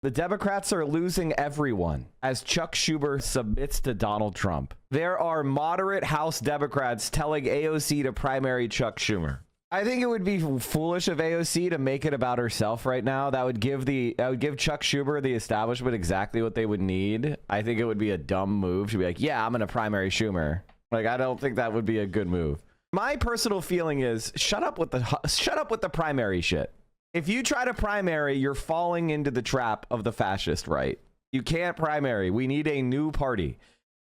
The Democrats are losing everyone as Chuck Schumer submits to Donald Trump. There are moderate House Democrats telling AOC to primary Chuck Schumer. I think it would be foolish of AOC to make it about herself right now. That would give Chuck Schumer, the establishment, exactly what they would need. I think it would be a dumb move to be like, yeah, I'm going to primary Schumer. Like, I don't think that would be a good move. My personal feeling is shut up with the primary shit. If you try to primary, you're falling into the trap of the fascist right. You can't primary. We need a new party.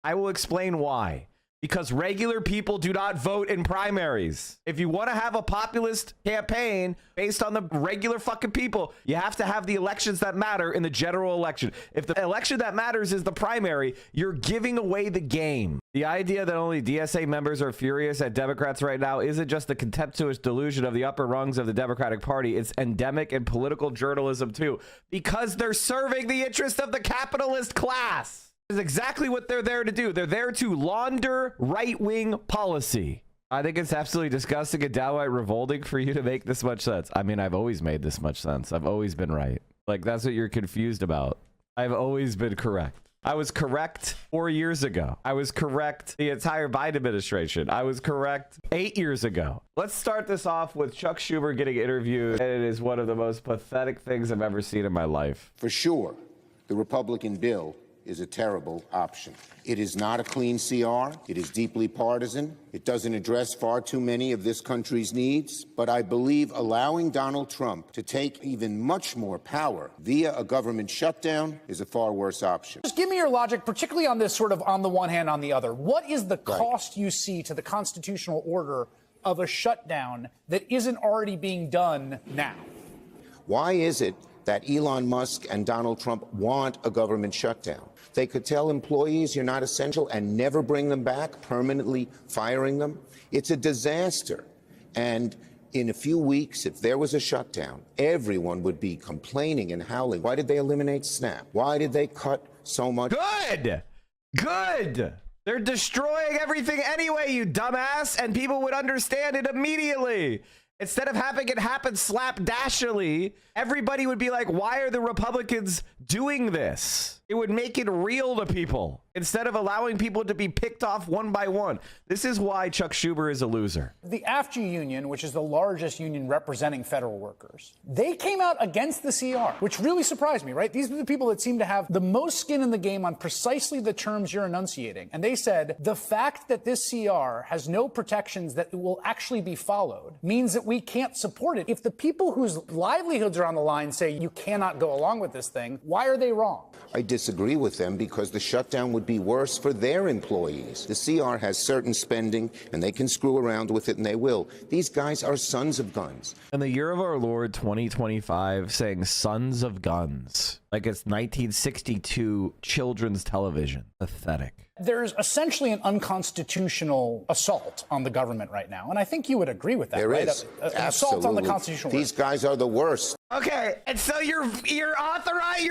I will explain why. Because regular people do not vote in primaries. If you want to have a populist campaign based on the regular fucking people, you have to have the elections that matter in the general election. If the election that matters is the primary, you're giving away the game. The idea that only DSA members are furious at Democrats right now isn't just a contemptuous delusion of the upper rungs of the Democratic Party. It's endemic in political journalism too, because they're serving the interest of the capitalist class. Is exactly what they're there to do. They're there to launder right-wing policy. I think it's absolutely disgusting and downright revolting for you to make this much sense. I mean, I've always made this much sense. I've always been right. Like, that's what you're confused about. I've always been correct. I was correct 4 years ago. I was correct the entire Biden administration. I was correct 8 years ago. Let's start this off with Chuck Schumer getting interviewed. And it is one of the most pathetic things I've ever seen in my life. For sure, the Republican bill is a terrible option. It is not a clean CR. It is deeply partisan. It doesn't address far too many of this country's needs. But I believe allowing Donald Trump to take even much more power via a government shutdown is a far worse option. Just give me your logic, particularly on this sort of on the one hand, on the other. What is the cost you see to the constitutional order of a shutdown that isn't already being done now? Why is it that Elon Musk and Donald Trump want a government shutdown? They could tell employees you're not essential and never bring them back, permanently firing them. It's a disaster. And in a few weeks, if there was a shutdown, everyone would be complaining and howling. Why did they eliminate SNAP? Why did they cut so much? Good. Good. They're destroying everything anyway, you dumbass, and people would understand it immediately. Instead of having it happen slapdashly, everybody would be like, why are the Republicans doing this? It would make it real to people instead of allowing people to be picked off one by one. This is why Chuck Schumer is a loser. The AFG union, which is the largest union representing federal workers, they came out against the CR, which really surprised me, right? These are the people that seem to have the most skin in the game on precisely the terms you're enunciating. And they said the fact that this CR has no protections that will actually be followed means that we can't support it. If the people whose livelihoods are on the line say you cannot go along with this thing, why are they wrong? I disagree with them because the shutdown would be worse for their employees. The CR has certain spending, and they can screw around with it, and they will. These guys are sons of guns. In the year of our Lord 2025, saying sons of guns like it's 1962 children's television. Pathetic. There's essentially an unconstitutional assault on the government right now. And I think you would agree with that, There right? is. An assault on the constitutional These guys are the worst. Okay, and so you're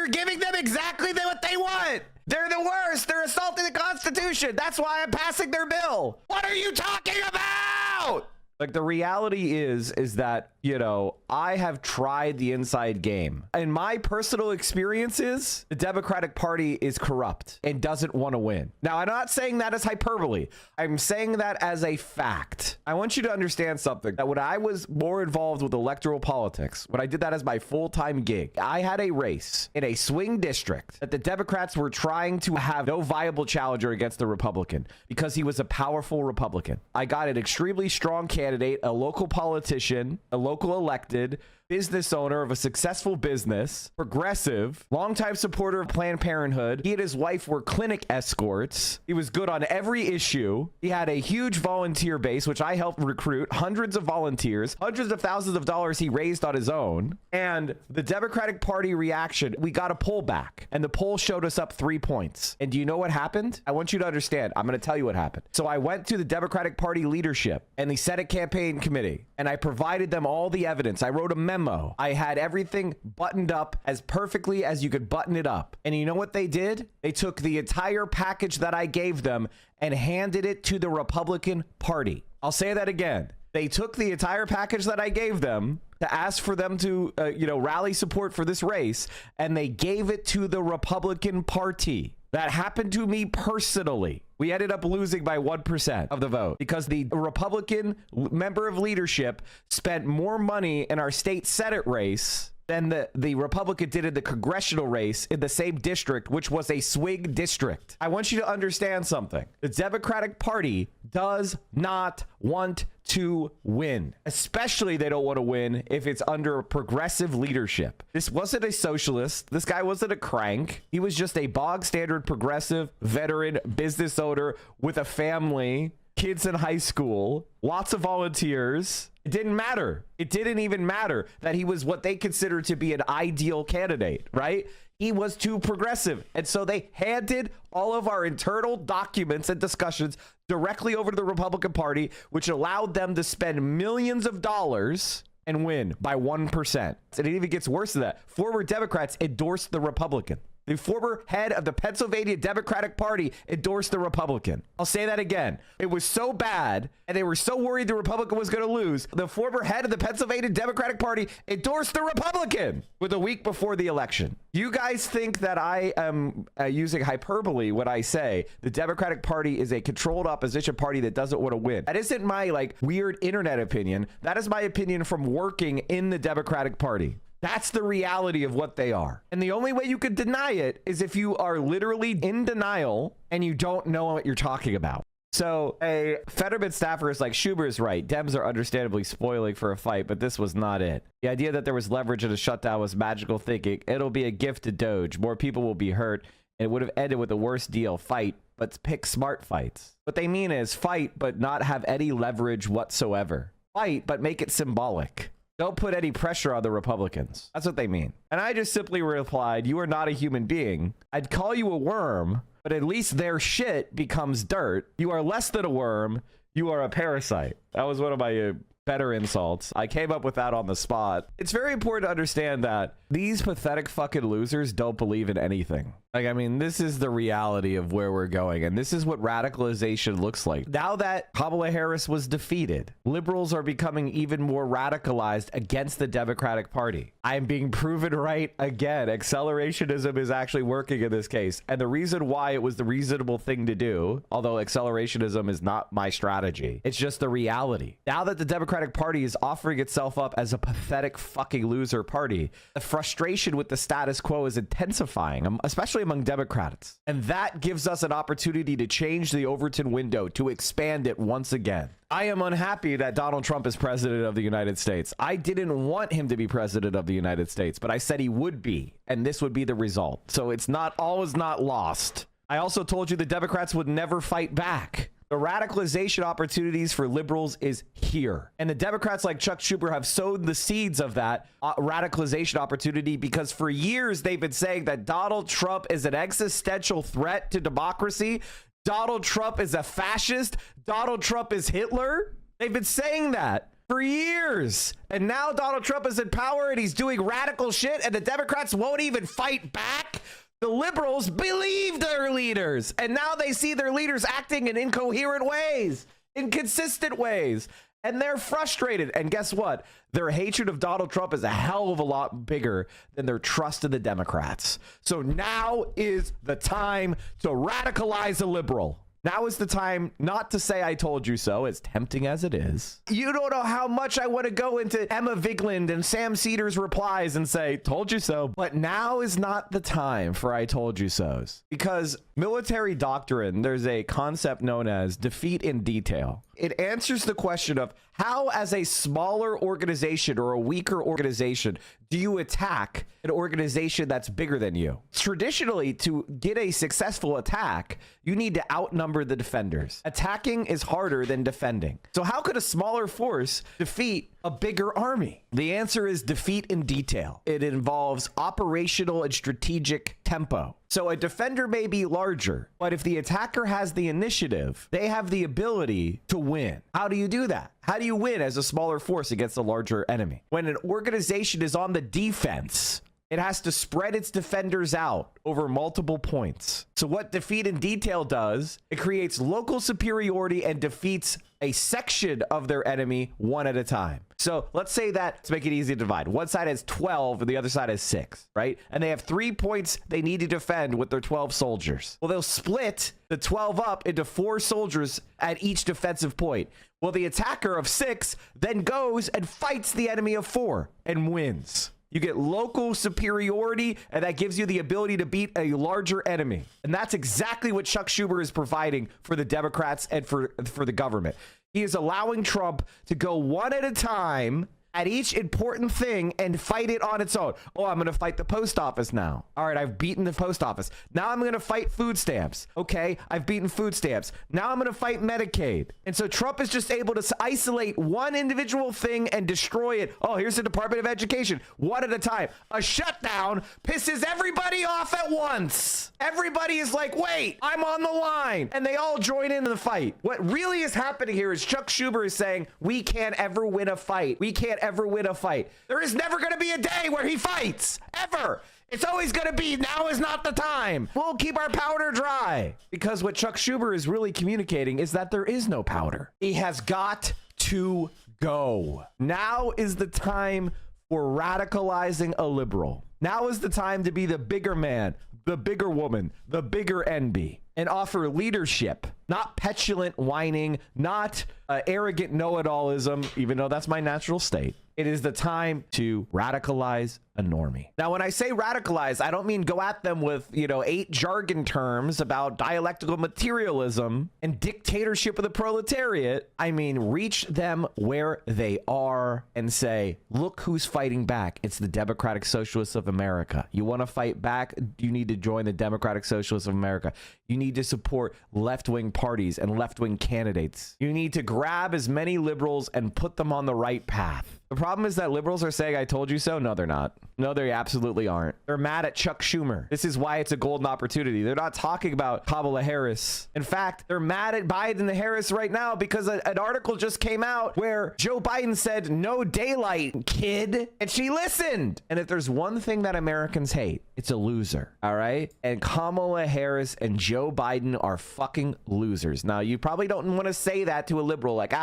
giving them exactly what they want. They're the worst. They're assaulting the Constitution. That's why I'm passing their bill. What are you talking about? Like, the reality is that, you know, I have tried the inside game. In my personal experiences, the Democratic Party is corrupt and doesn't want to win. Now, I'm not saying that as hyperbole. I'm saying that as a fact. I want you to understand something, that when I was more involved with electoral politics, when I did that as my full-time gig, I had a race in a swing district that the Democrats were trying to have no viable challenger against the Republican because he was a powerful Republican. I got an extremely strong candidate, a local politician, a local elected business owner of a successful business, progressive, longtime supporter of Planned Parenthood. He and his wife were clinic escorts. He was good on every issue. He had a huge volunteer base, which I helped recruit, hundreds of volunteers, hundreds of thousands of dollars he raised on his own. And the Democratic Party reaction, we got a poll back, and the poll showed us up 3 points. And do you know what happened? I want you to understand. I'm going to tell you what happened. So I went to the Democratic Party leadership and the Senate campaign committee, and I provided them all the evidence. I wrote a memo. I had everything buttoned up as perfectly as you could button it up. And you know what they did? They took the entire package that I gave them and handed it to the Republican Party. I'll say that again. They took the entire package that I gave them to ask for them to, rally support for this race, and they gave it to the Republican Party. That happened to me personally. We ended up losing by 1% of the vote because the Republican member of leadership spent more money in our state Senate race than the Republican did in the congressional race in the same district, which was a swing district. I want you to understand something. The Democratic Party does not want to win. Especially they don't want to win if it's under progressive leadership. This wasn't a socialist. This guy wasn't a crank. He was just a bog standard progressive veteran business owner with a family, kids in high school, lots of volunteers. It didn't matter. It didn't even matter that he was what they considered to be an ideal candidate, right? He was too progressive. And so they handed all of our internal documents and discussions directly over to the Republican Party, which allowed them to spend millions of dollars and win by 1%. And it even gets worse than that. Former Democrats endorsed the Republican. The former head of the Pennsylvania Democratic Party endorsed the Republican. I'll say that again. It was so bad, and they were so worried the Republican was going to lose. The former head of the Pennsylvania Democratic Party endorsed the Republican with a week before the election. You guys think that I am using hyperbole when I say the Democratic Party is a controlled opposition party that doesn't want to win. That isn't my weird internet opinion. That is my opinion from working in the Democratic Party. That's the reality of what they are. And the only way you could deny it is if you are literally in denial and you don't know what you're talking about. So a Fetterman staffer is like, Schumer is right. Dems are understandably spoiling for a fight, but this was not it. The idea that there was leverage in a shutdown was magical thinking. It'll be a gift to Doge. More people will be hurt. And it would have ended with a worse deal. Fight, but pick smart fights. What they mean is fight, but not have any leverage whatsoever. Fight, but make it symbolic. Don't put any pressure on the Republicans. That's what they mean. And I just simply replied, you are not a human being. I'd call you a worm, but at least their shit becomes dirt. You are less than a worm. You are a parasite. That was one of my better insults. I came up with that on the spot. It's very important to understand that these pathetic fucking losers don't believe in anything. This is the reality of where we're going. And this is what radicalization looks like. Now that Kamala Harris was defeated, liberals are becoming even more radicalized against the Democratic Party. I am being proven right again. Accelerationism is actually working in this case. And the reason why it was the reasonable thing to do, although accelerationism is not my strategy, it's just the reality. Now that the Democratic Party is offering itself up as a pathetic fucking loser party, the frustration with the status quo is intensifying, especially among Democrats. And that gives us an opportunity to change the Overton window, to expand it once again. I am unhappy that Donald Trump is president of the United States. I didn't want him to be president of the United States, but I said he would be, and this would be the result. So it's not always not lost. I also told you the Democrats would never fight back. The radicalization opportunities for liberals is here. And the Democrats like Chuck Schumer have sowed the seeds of that radicalization opportunity because for years they've been saying that Donald Trump is an existential threat to democracy. Donald Trump is a fascist. Donald Trump is Hitler. They've been saying that for years. And now Donald Trump is in power and he's doing radical shit and the Democrats won't even fight back. The liberals believe their leaders, and now they see their leaders acting in incoherent ways, inconsistent ways, and they're frustrated. And guess what? Their hatred of Donald Trump is a hell of a lot bigger than their trust in the Democrats. So now is the time to radicalize a liberal. Now is the time not to say I told you so, as tempting as it is. You don't know how much I want to go into Emma Vigeland and Sam Cedars replies and say, told you so. But now is not the time for I told you so's. Because military doctrine, there's a concept known as defeat in detail. It answers the question of how, as a smaller organization or a weaker organization, do you attack an organization that's bigger than you? Traditionally, to get a successful attack, you need to outnumber the defenders. Attacking is harder than defending. So how could a smaller force defeat a bigger army? The answer is defeat in detail. It involves operational and strategic tempo. So a defender may be larger, but if the attacker has the initiative, they have the ability to win. How do you do that? How do you win as a smaller force against a larger enemy? When an organization is on the defense, It has to spread its defenders out over multiple points. So what defeat in detail does, it creates local superiority and defeats a section of their enemy one at a time. So let's say that, let's make it easy to divide. One side has 12 and the other side has 6, right? And they have 3 points they need to defend with their 12 soldiers. Well, they'll split the 12 up into 4 soldiers at each defensive point. Well, the attacker of 6 then goes and fights the enemy of 4 and wins. You get local superiority, and that gives you the ability to beat a larger enemy. And that's exactly what Chuck Schumer is providing for the Democrats and for the government. He is allowing Trump to go one at a time at each important thing and fight it on its own. Oh, I'm going to fight the post office now. All right, I've beaten the post office. Now I'm going to fight food stamps. Okay, I've beaten food stamps. Now I'm going to fight Medicaid. And so Trump is just able to isolate one individual thing and destroy it. Oh, here's the Department of Education, one at a time. A shutdown pisses everybody off at once. Everybody is like, wait, I'm on the line. And they all join in the fight. What really is happening here is Chuck Schumer is saying, we can't ever win a fight. We can't ever win a fight. There is never going to be a day where he fights, ever. It's always going to be, now is not the time. We'll keep our powder dry. Because what Chuck Schumer is really communicating is that there is no powder. He has got to go. Now is the time for radicalizing a liberal. Now is the time to be the bigger man, the bigger woman, the bigger NB, and offer leadership, not petulant whining, not arrogant know-it-allism, even though that's my natural state. It is the time to radicalize a normie. Now, when I say radicalize, I don't mean go at them with, 8 jargon terms about dialectical materialism and dictatorship of the proletariat. I mean, reach them where they are and say, look who's fighting back. It's the Democratic Socialists of America. You want to fight back? You need to join the Democratic Socialists of America. You need to support left-wing parties and left-wing candidates. You need to grab as many liberals and put them on the right path. The problem is that liberals are saying, I told you so. No, they're not. No, they absolutely aren't. They're mad at Chuck Schumer. This is why it's a golden opportunity. They're not talking about Kamala Harris. In fact, they're mad at Biden and Harris right now because an article just came out where Joe Biden said, no daylight, kid. And she listened. And if there's one thing that Americans hate, it's a loser. All right. And Kamala Harris and Joe Biden are fucking losers. Now, you probably don't want to say that to a liberal like,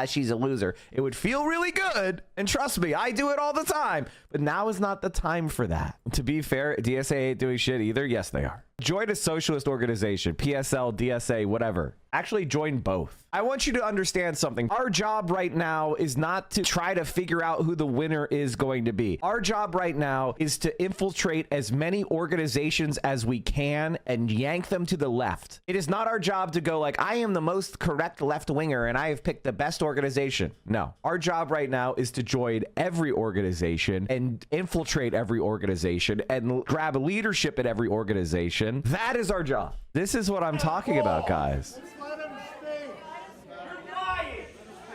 she's a loser. It would feel really good. And trust me, I do it all the time. But now is not the time for that. To be fair, DSA ain't doing shit either. Yes, they are. Join a socialist organization, PSL, DSA, whatever. Actually, join both. I want you to understand something. Our job right now is not to try to figure out who the winner is going to be. Our job right now is to infiltrate as many organizations as we can and yank them to the left. It is not our job to go like, I am the most correct left-winger and I have picked the best organization. No. Our job right now is to join every organization and infiltrate every organization and grab leadership at every organization. That is our job. This is what I'm talking about, guys. Let him speak. You're lying.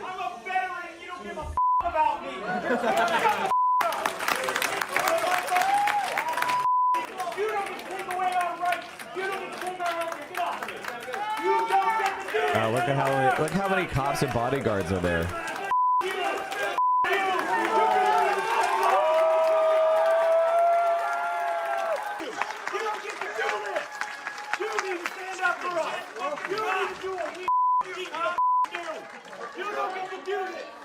I'm a veteran. You don't give a about me. Shut the up. You don't get to take away our rights. You don't get to take our rights. Get off of me. You don't get to do it. Look how many cops and bodyguards are there.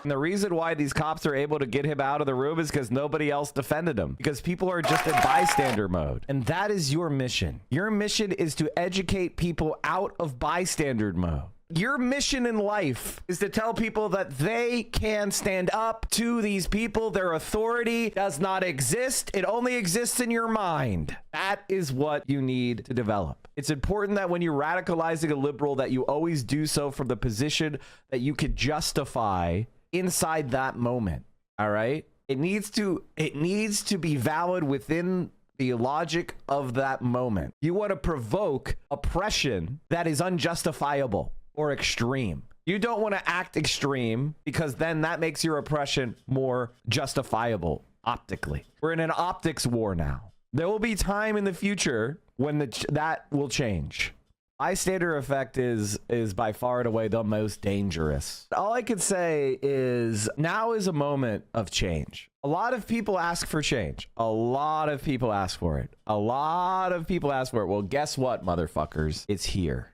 And the reason why these cops are able to get him out of the room is because nobody else defended him. Because people are just in bystander mode. And that is your mission. Your mission is to educate people out of bystander mode. Your mission in life is to tell people that they can stand up to these people. Their authority does not exist. It only exists in your mind. That is what you need to develop. It's important that when you're radicalizing a liberal, that you always do so from the position that you could justify inside that moment. All right. It needs to be valid within the logic of that moment. You want to provoke oppression that is unjustifiable or extreme. You don't want to act extreme because then that makes your oppression more justifiable optically. We're in an optics war now. There will be time in the future when that will change. Bystander effect is by far and away the most dangerous. All I could say is now is a moment of change. A lot of people ask for change. A lot of people ask for it. A lot of people ask for it. Well, guess what, motherfuckers? It's here.